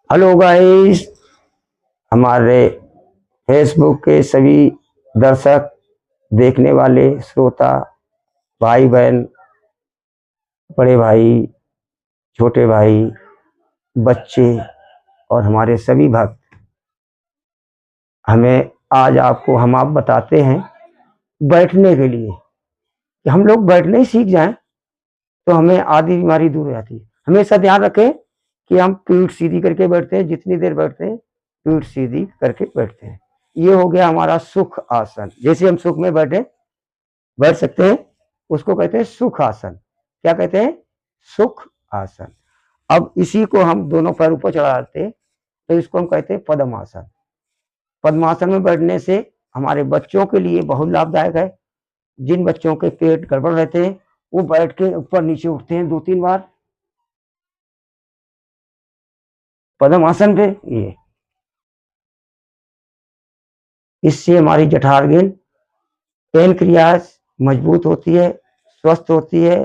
Hello guys, हमारे Facebook के सभी दर्शक, देखने वाले, श्रोता, भाई बहन, बड़े भाई, छोटे भाई, बच्चे और हमारे सभी भक्त, हमें आज आपको हम आप बताते हैं बैठने के लिए कि हम लोग बैठने ही सीख जाएं तो हमें आधी बीमारी दूर हो जाती है। हमेशा ध्यान रखें कि हम पीठ सीधी करके बैठते हैं, जितनी देर बैठते हैं पीठ सीधी करके बैठते हैं। ये हो गया हमारा सुख आसन। जैसे हम सुख में बैठ सकते हैं, उसको कहते हैं सुख आसन। क्या कहते हैं? सुख आसन। अब इसी को हम दोनों पैर ऊपर चढ़ाते हैं तो इसको हम कहते हैं पद्मासन। पद्मासन में बैठने से हमारे बच्चों के लिए बहुत लाभदायक है। जिन बच्चों के पेट गड़बड़ रहते हैं वो बैठ के ऊपर नीचे उठते हैं 2-3 बार पद्मासन पे। ये इससे हमारी जठराग्नि, पेनक्रियाज मजबूत होती है, स्वस्थ होती है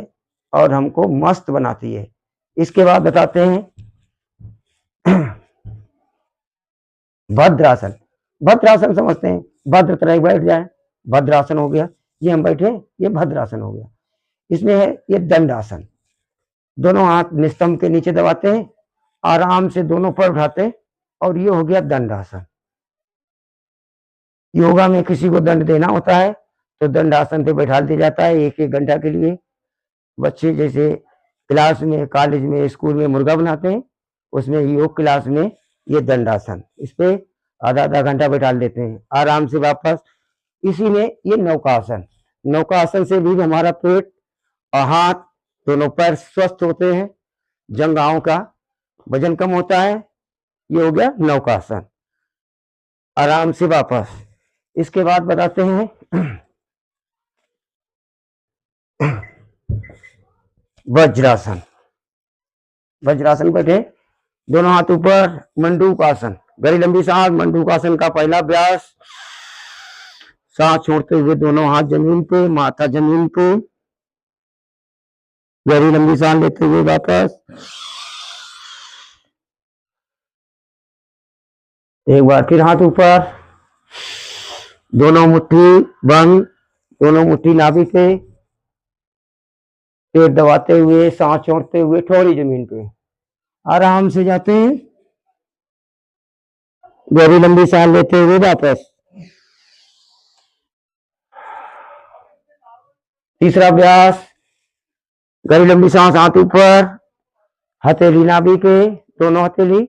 और हमको मस्त बनाती है। इसके बाद बताते हैं भद्रासन। भद्रासन समझते हैं, भद्र तरह बैठ जाए, भद्रासन हो गया। ये हम बैठे, ये भद्रासन हो गया। इसमें है ये दंडासन। दोनों हाथ निस्तंभ के नीचे दबाते हैं, आराम से दोनों पैर उठाते हैं और ये हो गया दंडासन। योगा में किसी को दंड देना होता है तो दंडासन पे बैठा दिया जाता है 1-1 घंटा के लिए। बच्चे जैसे क्लास में, कॉलेज में, स्कूल में मुर्गा बनाते हैं, उसमें योग क्लास में ये दंडासन, इस पे आधा-आधा घंटा बैठा देते हैं, आराम से वापस। इसी में ये नौकासन। नौकासन से भी हमारा पेट और हाथ, दोनों पैर स्वस्थ होते हैं, जंघाओं का वजन कम होता है। ये हो गया नौकासन। आराम से वापस। इसके बाद बताते हैं वज्रासन। वज्रासन बैठे, दोनों हाथ ऊपर, मंडूकासन। गहरी लंबी सांस। मंडूकासन का पहला अभ्यास, सांस छोड़ते हुए दोनों हाथ जमीन पे, माथा जमीन पे, गहरी लंबी सांस लेते हुए वापस। एक बार फिर हाथ ऊपर, दोनों मुट्ठी बंद, दोनों मुट्ठी नाभि पे, पेट दबाते हुए, सांस छोड़ते हुए, ठोड़ी जमीन पे आराम से जाते हैं। गहरी लंबी सांस लेते हुए वापस। तीसरा अभ्यास, गहरी लंबी सांस, हाथ ऊपर, हथेली नाभि पे, दोनों हथेली,